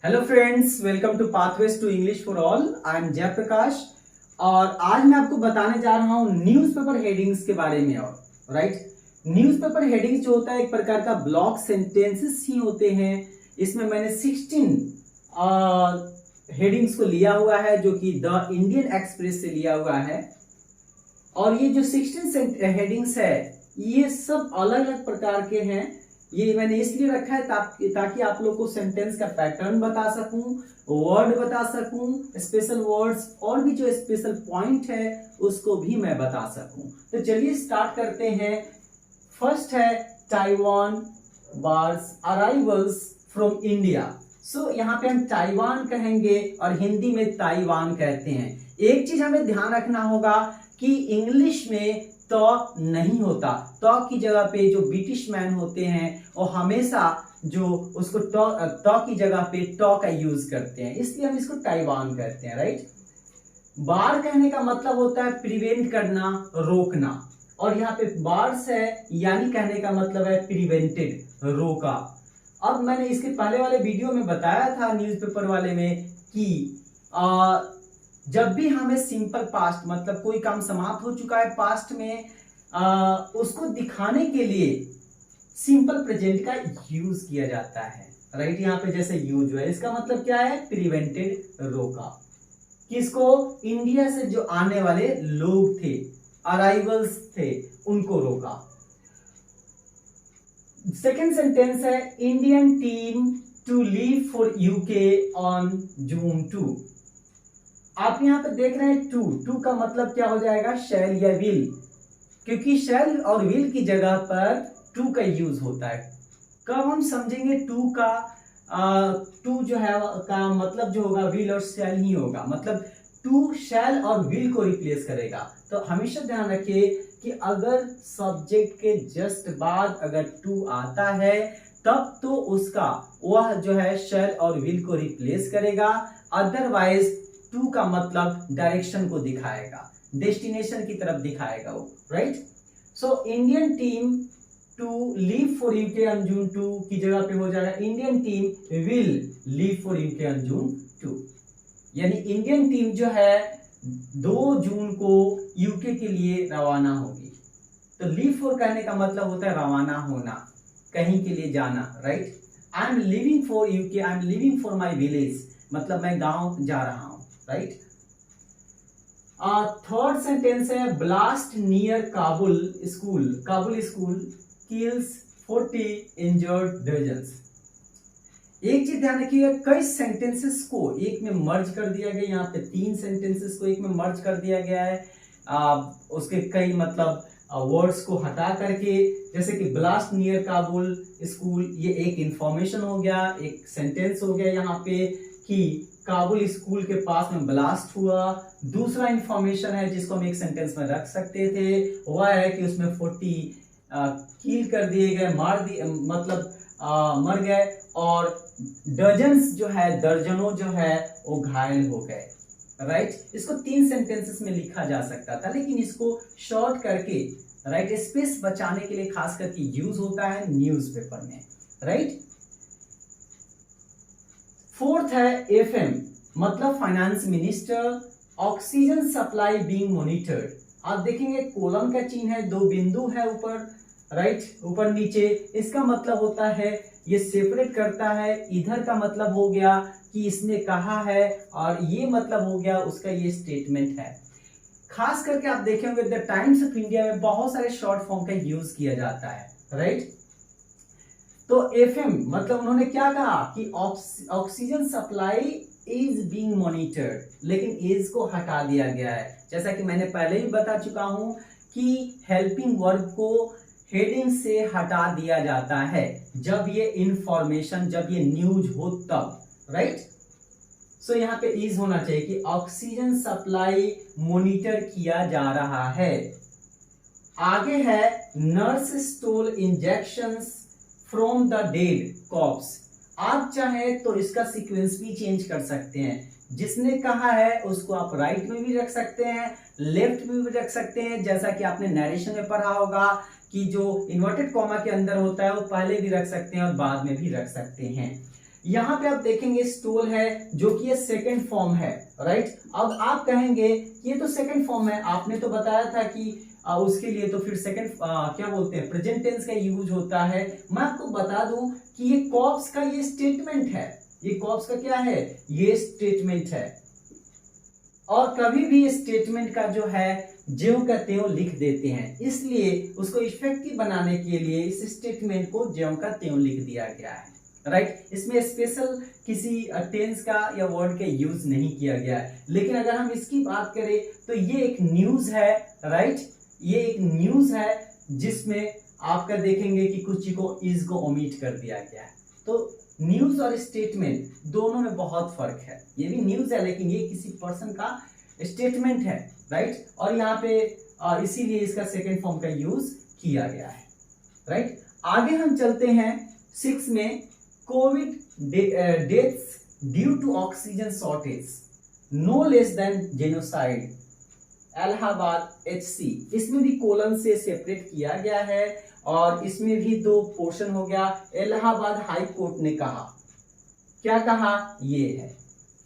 Hello friends, welcome to pathways to English for all. I am Jayprakash और आज मैं आपको बताने जा रहा हूं न्यूज़पेपर हेडिंग्स के बारे में। और राइट, न्यूज़पेपर हेडिंग्स जो होता है एक प्रकार का ब्लॉक सेंटेंसेस ही होते हैं। इसमें मैंने 16 हेडिंग्स को लिया हुआ है जो कि द इंडियन एक्सप्रेस से लिया हुआ है। और ये जो 16 हेडिंग्स है ये सब अलग अलग प्रकार के हैं। ये मैंने इसलिए रखा है ताकि आप लोग को सेंटेंस का पैटर्न बता सकूं, वर्ड बता सकूं, स्पेशल वर्ड्स और भी जो स्पेशल पॉइंट है उसको भी मैं बता सकूं। तो चलिए स्टार्ट करते हैं। फर्स्ट है Taiwan birds arrivals from India. So यहाँ पे हम ताइवान कहेंगे और हिंदी में ताइवान कहते हैं। एक चीज हमें ध्यान रखना होगा कि इंग्लिश में तो नहीं होता। तो की जगह पे जो ब्रिटिश मैन होते हैं वो हमेशा जो उसको तो की जगह पे तो का यूज करते हैं, इसलिए हम इसको ताइवान कहते हैं। राइट, बार कहने का मतलब होता है प्रिवेंट करना, रोकना। और यहाँ पे बार्स है यानी कहने का मतलब है प्रिवेंटेड, रोका। अब मैंने इसके पहले वाले वीडियो में बताया था न्यूज़पेपर वाले में कि जब भी हमें सिंपल पास्ट मतलब कोई काम समाप्त हो चुका है पास्ट में, उसको दिखाने के लिए सिंपल प्रेजेंट का यूज किया जाता है। राइट, यहाँ पे जैसे यूज है इसका मतलब क्या है, प्रिवेंटेड, रोका। किसको? इंडिया से जो आने वाले लोग थे, अराइवल्स थे, उनको रोका। सेकेंड सेंटेंस है Indian team to leave for UK on June 2। आप यहाँ पे देख रहे हैं टू का मतलब क्या हो जाएगा, शैल या विल, क्योंकि शैल और विल की जगह पर टू का यूज होता है। कब हम समझेंगे टू का? टू जो है का मतलब जो होगा विल और शैल ही होगा, मतलब टू शैल और विल को रिप्लेस करेगा। तो हमेशा ध्यान रखिए कि अगर सब्जेक्ट के जस्ट बाद अगर टू आता है तब तो उसका वह जो है शैल और विल को रिप्लेस करेगा। अदरवाइज टू का मतलब डायरेक्शन को दिखाएगा, डेस्टिनेशन की तरफ दिखाएगा वो। Right, so Indian team to leave for UK on June 2 की जगह पे हो जाएगा Indian team will leave for UK on June 2। यानी इंडियन टीम जो है 2 जून को यूके के लिए रवाना होगी। तो लीव फॉर कहने का मतलब होता है रवाना होना, कहीं के लिए जाना। Right, I am living for UK, I am living for my village, मतलब मैं गांव जा रहा हूं। राइट, थर्ड सेंटेंस है blast near Kabul school kills 40 injured dozens. एक चीज ध्यान रखिएगा, कई सेंटेंसेस को एक में मर्ज कर दिया गया। यहाँ पे 3 सेंटेंसेस को एक में मर्ज कर दिया गया है। उसके कई मतलब वर्ड्स को हटा करके, जैसे कि ब्लास्ट नियर काबुल स्कूल, ये एक इंफॉर्मेशन हो गया, एक सेंटेंस हो गया यहाँ पे कि काबुल स्कूल के पास में ब्लास्ट हुआ। दूसरा इंफॉर्मेशन है जिसको हम एक सेंटेंस में रख सकते थे, वह है कि उसमें 40 किल कर दिए गए, मर गए, और डजन्स जो है, दर्जनों जो है वो घायल हो गए। राइट, इसको 3 सेंटेंसेस में लिखा जा सकता था, लेकिन इसको शॉर्ट करके राइट स्पेस बचाने के लिए खास करके यूज होता है न्यूज़पेपर में। राइट, फोर्थ है एफएम, मतलब finance minister, oxygen supply being monitored. आप देखेंगे कोलम का चिन्ह है, 2 बिंदु है ऊपर, राइट, ऊपर नीचे। इसका मतलब होता है ये सेपरेट करता है। इधर का मतलब हो गया कि इसने कहा है, और ये मतलब हो गया उसका ये स्टेटमेंट है। खास करके आप देखेंगे द टाइम्स ऑफ इंडिया में बहुत सारे शॉर्ट फॉर्म का यूज किया जाता है। राइट, तो एफएम मतलब उन्होंने क्या कहा कि oxygen supply is being monitored, लेकिन इज को हटा दिया गया है। जैसा कि मैंने पहले ही बता चुका हूं कि हेल्पिंग वर्ब को हेडिंग से हटा दिया जाता है जब ये इंफॉर्मेशन, जब ये न्यूज हो तब। राइट, सो यहाँ पे इज होना चाहिए कि ऑक्सीजन सप्लाई मॉनिटर किया जा रहा है। आगे है nurse stole injections from the dead cops. आप चाहे तो इसका सीक्वेंस भी चेंज कर सकते हैं। जिसने कहा है उसको आप राइट में भी रख सकते हैं, लेफ्ट में भी रख सकते हैं। जैसा कि आपने नरेशन में पढ़ा होगा कि जो इन्वर्टेड कॉमा के अंदर होता है वो पहले भी रख सकते हैं और बाद में भी रख सकते हैं। यहाँ पे आप देखेंगे स्टोल है जो कि ये सेकंड फॉर्म है, राइट। अब आप कहेंगे ये तो सेकंड फॉर्म है, आपने तो बताया था कि उसके लिए तो फिर सेकंड क्या बोलते हैं, प्रेजेंट टेंस का यूज होता है। मैं आपको बता दूं कि ये कॉप्स का ये स्टेटमेंट है, ये कॉप्स का क्या है, ये स्टेटमेंट है। और कभी भी स्टेटमेंट का जो है ज्यों का त्यों लिख देते हैं, इसलिए उसको इफेक्टिव बनाने के लिए इस स्टेटमेंट को ज्यों का त्यों लिख दिया गया है, राइट। इसमें स्पेशल किसी टेंस का या वर्ड का यूज नहीं किया गया है। लेकिन अगर हम इसकी बात करें तो ये एक न्यूज है, राइट, ये एक न्यूज है जिसमें आपका देखेंगे कि कुछ चीज को इज को ओमिट कर दिया गया है। तो न्यूज और स्टेटमेंट दोनों में बहुत फर्क है। ये भी न्यूज है लेकिन ये किसी पर्सन का स्टेटमेंट है, राइट। और यहाँ पे इसीलिए इसका सेकंड फॉर्म का यूज किया गया है, राइट। आगे हम चलते हैं 6 में, Covid deaths due to oxygen shortage no less than genocide Allahabad HC। इसमें भी कोलन से सेपरेट किया गया है और इसमें भी 2 पोर्शन हो गया। इलाहाबाद हाई कोर्ट ने कहा, क्या कहा, ये है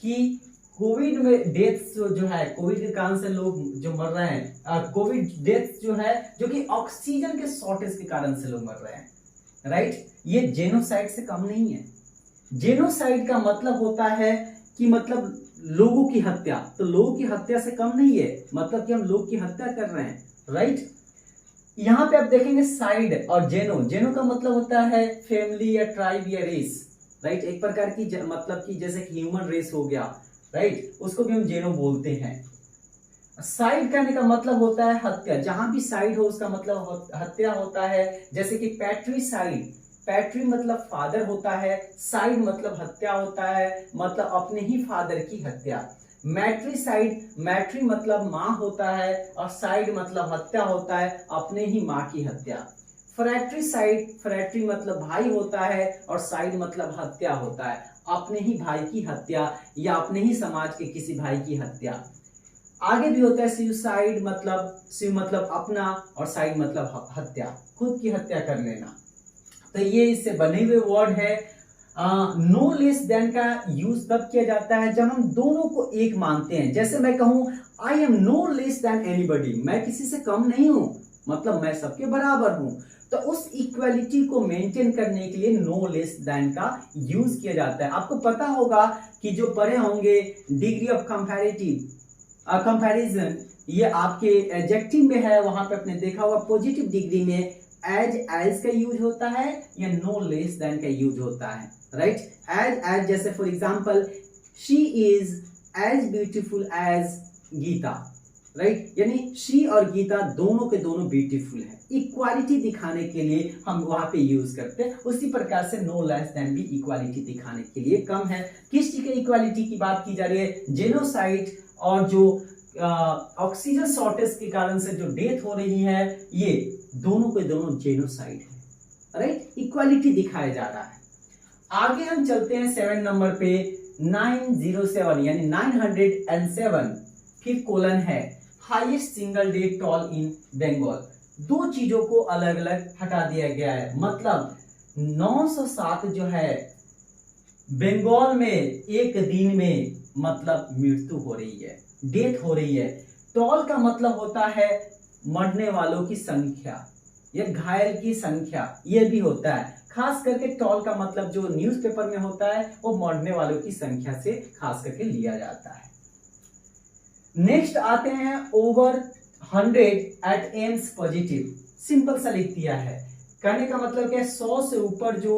कि कोविड में डेथ्स जो है, कोविड के कारण से लोग जो मर रहे हैं, कोविड डेथ्स जो है जो कि ऑक्सीजन के शॉर्टेज के कारण से लोग मर रहे हैं, राइट, ये जेनोसाइड से कम नहीं है। जेनोसाइड का मतलब होता है कि मतलब लोगों की हत्या, तो लोगों की हत्या से कम नहीं है, मतलब कि हम लोग की हत्या कर रहे हैं, राइट। यहाँ पे आप देखेंगे साइड और जेनो, जेनो का मतलब होता है फैमिली या ट्राइब या रेस, राइट, एक प्रकार की मतलब कि जैसे कि ह्यूमन रेस हो गया, राइट, उसको भी हम जेनो बोलते हैं। साइड करने का मतलब होता है हत्या, जहां भी साइड हो उसका मतलब हत्या होता है। जैसे कि पैट्रीसाइड, पैट्री मतलब फादर होता है, साइड मतलब हत्या होता है, मतलब अपने ही फादर की हत्या। मैट्रीसाइड, मैट्री मतलब माँ होता है और साइड मतलब हत्या होता है, अपने ही माँ की हत्या। फ्रैट्रीसाइड, फ्रैट्री मतलब भाई होता है और साइड मतलब हत्या होता है, अपने ही भाई की हत्या या अपने ही समाज के किसी भाई की हत्या। आगे भी होता है सुसाइड, मतलब सुसाइड मतलब अपना और साइड मतलब हत्या, खुद की हत्या कर लेना। तो ये इससे बने हुए वर्ड है। नो लेस देन का यूज तब किया जाता है जब हम दोनों को एक मानते हैं। जैसे मैं कहूं I am no less than anybody, मैं किसी से कम नहीं हूं, मतलब मैं सबके बराबर हूं। तो उस इक्वालिटी को मेंटेन करने के लिए नो लेस देन का यूज किया जाता है। आपको पता होगा कि जो पढ़े होंगे डिग्री ऑफ कंपैरिजन, ये आपके एडजेक्टिव में है, वहां पे आपने देखा होगा पॉजिटिव डिग्री में एज का यूज होता है या नो लेस देन का यूज होता है, राइट। एज जैसे for example she is as beautiful as Geeta, right, यानी शी और गीता दोनों के दोनों ब्यूटीफुल है। इक्वालिटी दिखाने के लिए हम वहां पे यूज करते हैं। उसी प्रकार से नो लेस देन भी इक्वालिटी दिखाने के लिए कम है। किस चीज की इक्वालिटी की बात की जा रही है, जेनोसाइड और जो ऑक्सीजन शॉर्टेज के कारण से जो डेथ हो रही है, ये दोनों के दोनों जेनोसाइड है, राइट, इक्वालिटी दिखाया जा रहा है। आगे हम चलते हैं 7 नंबर पे, 907 यानी 907, फिर कोलन है हाईएस्ट सिंगल डे टॉल इन बंगाल। 2 चीजों को अलग अलग हटा दिया गया है, मतलब 907 जो है बंगाल में एक दिन में मतलब मृत्यु हो रही है, डेथ हो रही है। टॉल का मतलब होता है मरने वालों की संख्या या घायल की संख्या, ये भी होता है। खास करके टॉल का मतलब जो न्यूज़पेपर में होता है वो मरने वालों की संख्या से खास करके लिया जाता है। नेक्स्ट आते हैं over 100 at AIIMS positive. Simple सा लिख दिया है, कहने का मतलब क्या है, 100 से ऊपर जो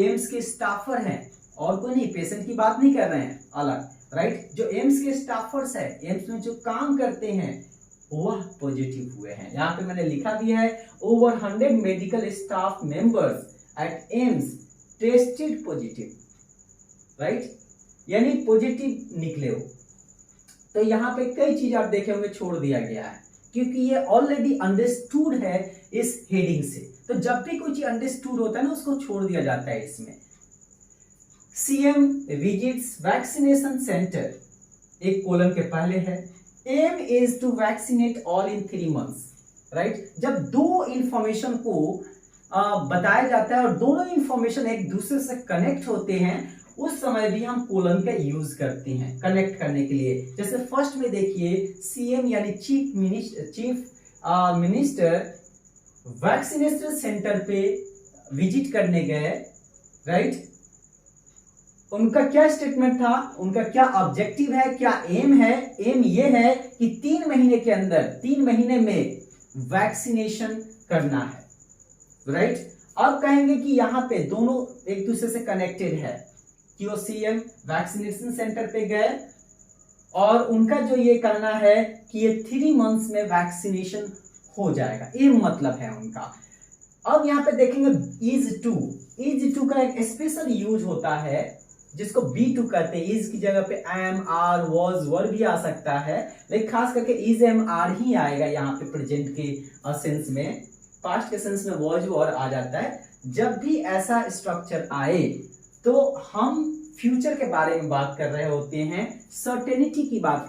एम्स के स्टाफर हैं, और कोई नहीं, पेशेंट की बात नहीं कर रहे हैं अलग, राइट, जो एम्स के स्टाफर्स है, एम्स में जो काम करते हैं वह पॉजिटिव हुए हैं। यहाँ पे मैंने लिखा भी है over 100 medical staff members eight AIIMS tested positive, right, यानी पॉजिटिव निकले हो। तो यहाँ पे कई चीज आप देखे होंगे छोड़ दिया गया है, क्योंकि ये ऑलरेडी अंडरस्टूड है इस हेडिंग से। तो जब भी कोई चीज अंडरस्टूड होता है ना, उसको छोड़ दिया जाता है इसमें। सीएम विजिट्स वैक्सीनेशन सेंटर, एक कॉलम के पहले है। Aim is to vaccinate all in 3 months, right. जब 2 इंफॉर्मेशन को बताया जाता है और दोनों इंफॉर्मेशन एक दूसरे से कनेक्ट होते हैं, उस समय भी हम कोलन का यूज करते हैं कनेक्ट करने के लिए। जैसे फर्स्ट में देखिए सीएम यानी चीफ मिनिस्टर वैक्सीनेशन सेंटर पे विजिट करने गए, राइट। उनका क्या स्टेटमेंट था, उनका क्या ऑब्जेक्टिव है, क्या एम है? एम ये है कि 3 महीने के अंदर, 3 महीने में वैक्सीनेशन करना है, राइट। अब कहेंगे कि यहां पे दोनों एक दूसरे से कनेक्टेड है कि वो सीएम वैक्सीनेशन सेंटर पे गए और उनका जो ये करना है कि ये 3 मंथ्स में वैक्सीनेशन हो जाएगा, ये मतलब है उनका। अब यहाँ पे देखेंगे इज टू का एक स्पेशल यूज होता है जिसको बी टू कहते हैं। इज की जगह पे एम, आर, वॉज, वर भी आ सकता है, लेकिन खास करके इज एम आर ही आएगा यहाँ पे प्रेजेंट के सेंस में। पास्ट के सेंस में वॉज वर आ जाता है। जब भी ऐसा स्ट्रक्चर आए तो हम फ्यूचर के बारे में बात कर रहे होते हैं, सर्टेनिटी की बात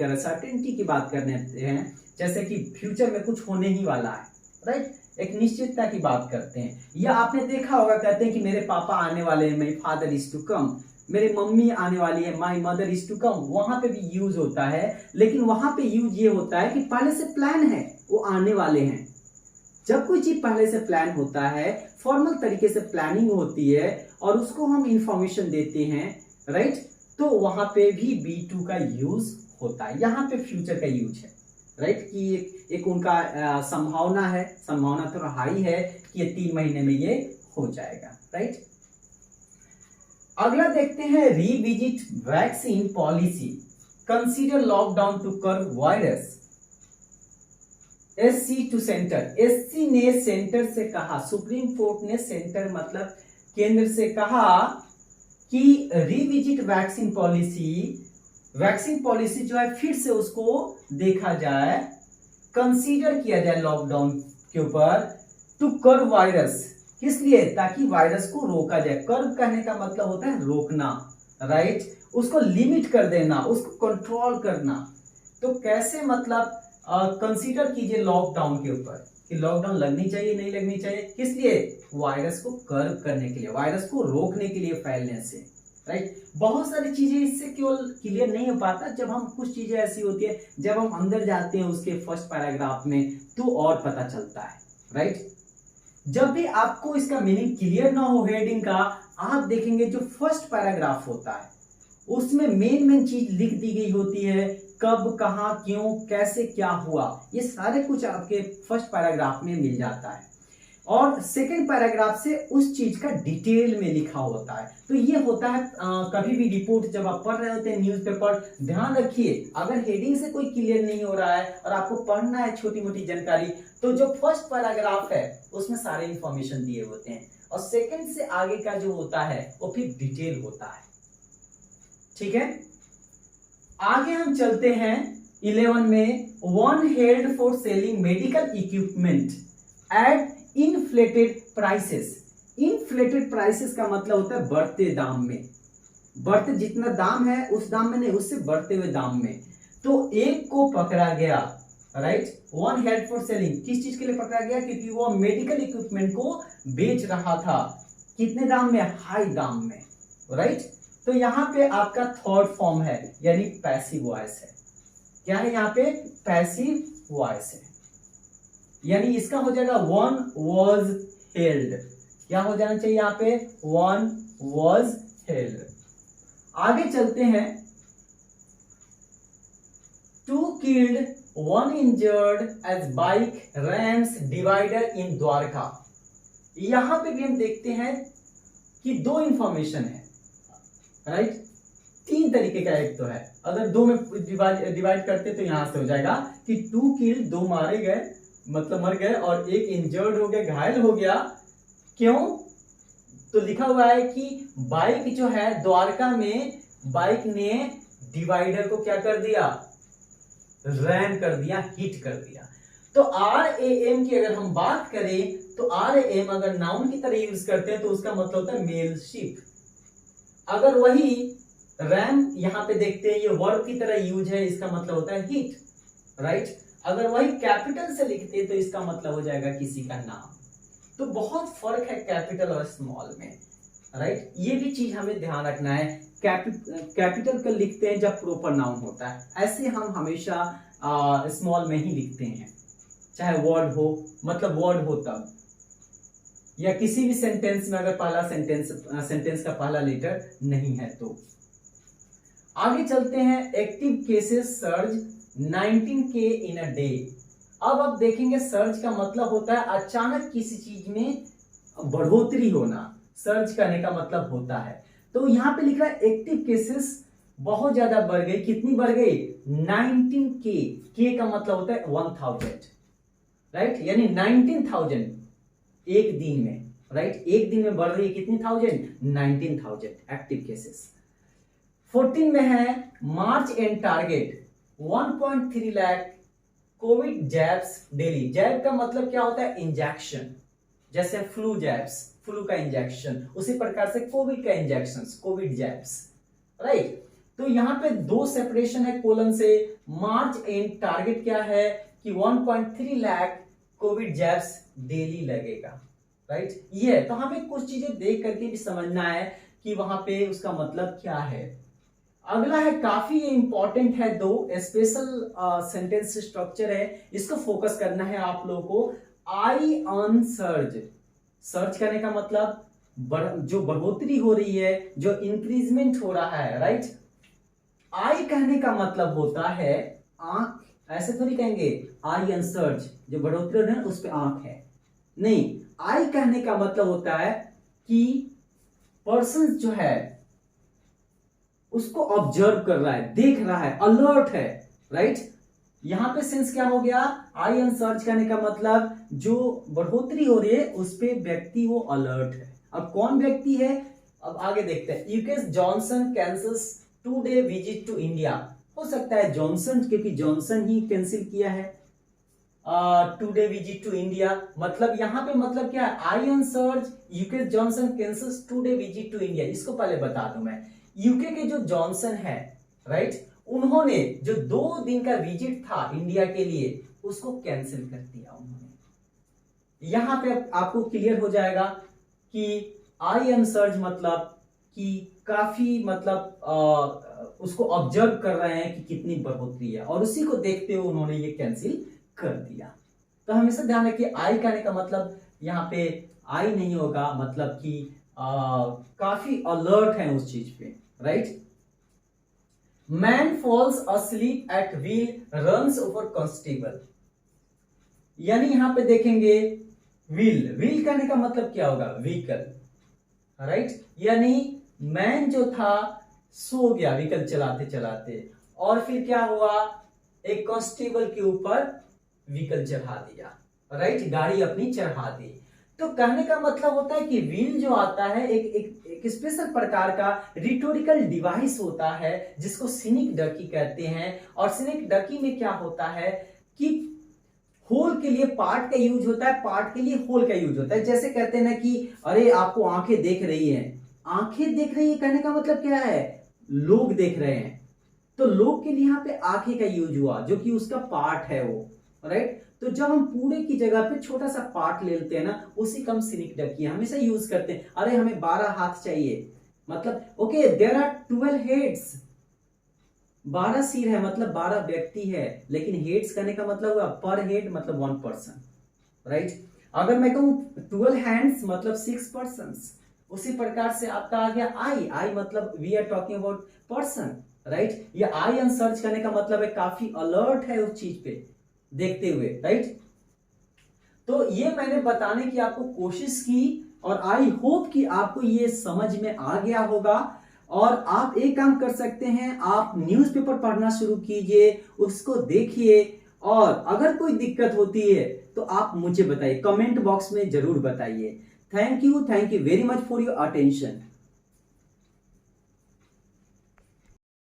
कर रहे हैं, जैसे कि फ्यूचर में कुछ होने ही वाला है, राइट। एक निश्चितता की बात करते हैं। या आपने देखा होगा कहते हैं कि मेरे पापा आने वाले हैं, my father is to come, मेरी मम्मी आने वाली है, my mother is to come. वहां पे भी यूज होता है, लेकिन वहां पे यूज ये होता है कि पहले से प्लान है, वो आने वाले हैं। जब कोई चीज पहले से प्लान होता है, फॉर्मल तरीके से प्लानिंग होती है और उसको हम इंफॉर्मेशन देते हैं, राइट, तो वहां पे भी B2 का यूज होता है। यहां पे फ्यूचर का यूज है, राइट, कि एक उनका संभावना है, संभावना थोड़ा हाई है कि ये 3 महीने में ये हो जाएगा, राइट। अगला देखते हैं revisit vaccine policy, consider lockdown to curb virus. SC to centre, SC ने सेंटर से कहा, सुप्रीम कोर्ट ने सेंटर मतलब केंद्र से कहा कि रिविजिट वैक्सीन पॉलिसी जो है फिर से उसको देखा जाए, कंसीडर किया जाए लॉकडाउन के ऊपर, टू कर्व वायरस। किस लिए? ताकि वायरस को रोका जाए। कर्व कहने का मतलब होता है रोकना, राइट, उसको लिमिट कर देना, उसको कंट्रोल करना। तो कैसे मतलब कंसीडर कीजिए लॉकडाउन के ऊपर कि लॉकडाउन लगनी चाहिए नहीं लगनी चाहिए, किस लिए? वायरस को कर्व करने के लिए, वायरस को रोकने के लिए फैलने से, राइट। बहुत सारी चीजें इससे केवल क्लियर नहीं हो पाता, जब हम कुछ चीजें ऐसी होती है जब हम अंदर जाते हैं उसके फर्स्ट पैराग्राफ में तो और पता चलता है, राइट। जब भी आपको इसका मीनिंग क्लियर ना हो हेडिंग का, आप देखेंगे जो फर्स्ट पैराग्राफ होता है उसमें मेन चीज लिख दी गई होती है, कब, कहां, क्यों, कैसे, क्या हुआ, ये सारे कुछ आपके फर्स्ट पैराग्राफ में मिल जाता है और सेकंड पैराग्राफ से उस चीज का डिटेल में लिखा होता है। तो ये होता है कभी भी रिपोर्ट जब आप पढ़ रहे होते हैं न्यूज़पेपर, ध्यान रखिए अगर हेडिंग से कोई क्लियर नहीं हो रहा है और आपको पढ़ना है छोटी मोटी जानकारी, तो जो फर्स्ट पैराग्राफ है उसमें सारे इंफॉर्मेशन दिए होते हैं और सेकंड से आगे का जो होता है वो फिर डिटेल होता है, ठीक है। आगे हम चलते हैं 11 में, one held for selling medical equipment at inflated prices. Inflated prices का मतलब होता है बढ़ते दाम में, बढ़ते जितना दाम है उस दाम में नहीं, उससे बढ़ते हुए दाम में। तो एक को पकड़ा गया, right, one held for selling, किस चीज के लिए पकड़ा गया? क्योंकि वो मेडिकल इक्विपमेंट को बेच रहा था, कितने दाम में? हाई दाम में, राइट। तो यहाँ पे आपका थर्ड फॉर्म है यानी पैसिव वॉइस है। क्या है यहाँ पे? पैसिव वॉइस है, यानी इसका हो जाएगा वन वॉज हेल्ड। क्या हो जाना चाहिए यहाँ पे? One was held. आगे चलते हैं, two killed one injured as bike rams divider in Dwarka. यहां पे भी हम देखते हैं कि दो इंफॉर्मेशन है, राइट, 3 तरीके का एक तो है, अगर 2 में डिवाइड करते तो यहां से हो जाएगा कि 2 किल, 2 मारे गए मतलब मर गए और 1 इंजर्ड हो गया, घायल हो गया। क्यों? तो लिखा हुआ है कि बाइक जो है द्वारका में, बाइक ने डिवाइडर को क्या कर दिया? रैम कर दिया, हिट कर दिया। तो RAM की अगर हम बात करें तो RAM अगर नाउन की तरह यूज करते हैं तो उसका मतलब होता है मेल शिप। अगर वही रैम यहां पे देखते हैं ये वर्ब की तरह यूज है, इसका मतलब होता है हिट, राइट। अगर वही कैपिटल से लिखते हैं तो इसका मतलब हो जाएगा किसी का नाम, तो बहुत फर्क है कैपिटल और स्मॉल में, राइट। ये भी चीज हमें ध्यान रखना है। कैपिटल का लिखते हैं जब प्रोपर नाउन होता है, ऐसे हम हमेशा स्मॉल में ही लिखते हैं, चाहे वर्ड हो, मतलब वर्ड हो तब, या किसी भी सेंटेंस में अगर पहला सेंटेंस का पहला लेटर नहीं है तो। आगे चलते हैं, active cases surge 19K in a day. अब आप देखेंगे सर्ज का मतलब होता है अचानक किसी चीज में बढ़ोतरी होना, सर्ज करने का मतलब होता है। तो यहाँ पे लिख रहा है एक्टिव केसेस बहुत ज्यादा बढ़ गई। कितनी बढ़ गई? 19K। के का मतलब होता है 1000, राइट, यानी 19,000 एक दिन में, राइट, एक दिन में बढ़ रही है कितनी थाउजेंड? 19,000 active cases. 14 में है March end target 1.3 lakh COVID jabs daily. Jab का मतलब क्या होता है? इंजेक्शन, जैसे फ्लू जैब्स, फ्लू का इंजेक्शन, उसी प्रकार से कोविड का इंजेक्शन, कोविड जैब्स, राइट। तो यहाँ पे दो सेपरेशन है कोलन से। मार्च एंड टारगेट क्या है कि 1.3 लाख कोविड जैब्स डेली लगेगा, राइट। ये तो हमें कुछ चीजें देख करके भी समझना है कि वहां पे उसका मतलब क्या है। अगला है, काफी ये इंपॉर्टेंट है, दो स्पेशल सेंटेंस स्ट्रक्चर है, इसको फोकस करना है आप लोगों को। आई ऑन सर्ज, सर्च करने का मतलब जो बढ़ोतरी हो रही है, जो इंक्रीजमेंट हो रहा है, राइट। आई कहने का मतलब होता है आंख, ऐसे थोड़ी कहेंगे आई ऑन सर्च, जो बढ़ोतरी हो रही है उस पे आंख है, नहीं। आई कहने का मतलब होता है कि पर्सन जो है उसको ऑब्जर्व कर रहा है, देख रहा है, अलर्ट है, राइट। यहां पे सेंस क्या हो गया? आई एन सर्च करने का मतलब जो बढ़ोतरी हो रही है उस पे व्यक्ति वो अलर्ट है। अब कौन व्यक्ति है? अब आगे देखते हैं। UK's Johnson cancels 2-day visit to India. हो सकता है जॉनसन, क्योंकि जॉनसन ही कैंसिल किया है 2-day विजिट टू इंडिया। मतलब यहां पे मतलब क्या है? I N search UK's Johnson cancels 2-day visit to India. इसको पहले बता दूं मैं, यूके के जो जॉनसन है, राइट, उन्होंने जो 2 दिन का विजिट था इंडिया के लिए उसको कैंसिल कर दिया उन्होंने। यहां पे आपको क्लियर हो जाएगा कि आई एम सर्च मतलब कि काफी मतलब उसको ऑब्जर्व कर रहे हैं कि कितनी बढ़ोतरी है, और उसी को देखते हुए उन्होंने ये कैंसिल कर दिया। तो हमेशा ध्यान रखिए, आई कहने का मतलब यहाँ पे आई नहीं होगा, मतलब कि काफी अलर्ट है उस चीज पे, right. Man falls asleep at wheel runs over constable। यानी यहां पे देखेंगे व्हील, व्हील कहने का मतलब क्या होगा? Vehicle, right. यानी मैन जो था सो गया व्हीकल चलाते चलाते, और फिर क्या हुआ? एक कांस्टेबल के ऊपर व्हीकल चढ़ा दिया, राइट, गाड़ी अपनी चढ़ा दी। तो कहने का मतलब होता है कि व्हील जो आता है एक स्पेशल प्रकार का रिटोरिकल डिवाइस होता है जिसको सिनिक डकी कहते हैं। और सिनिक डकी में क्या होता है कि होल के लिए पार्ट का यूज होता है, पार्ट के लिए होल का यूज होता है। जैसे कहते हैं ना कि अरे आपको आंखें देख रही हैं, आंखें देख रही है कहने का मतलब क्या है? लोग देख रहे हैं, तो लोग के लिए यहाँ पे आंखें का यूज हुआ, जो कि उसका पार्ट है वो, राइट। तो जब हम पूरे की जगह पे छोटा सा पार्ट ले लेते हैं ना, उसी का हम सिनिक डकी हमेशा यूज करते हैं। अरे हमें 12 हाथ चाहिए, मतलब ओके देयर आर 12 हेड्स, 12 सिर है मतलब 12 व्यक्ति है, लेकिन हेड्स करने का मतलब हुआ पर हेड मतलब 1 पर्सन, राइट। अगर मैं कहूं 12 हैंड्स मतलब 6 पर्सन्स, उसी प्रकार से आपका आ गया आई, आई मतलब we are talking about person, right. ये आई एन सर्च करने का मतलब है काफी अलर्ट है उस चीज पे देखते हुए, राइट। तो ये मैंने बताने की आपको कोशिश की, और आई होप कि आपको ये समझ में आ गया होगा। और आप एक काम कर सकते हैं, आप न्यूज़पेपर पढ़ना शुरू कीजिए, उसको देखिए, और अगर कोई दिक्कत होती है तो आप मुझे बताइए, कमेंट बॉक्स में जरूर बताइए। Thank you very much for your attention.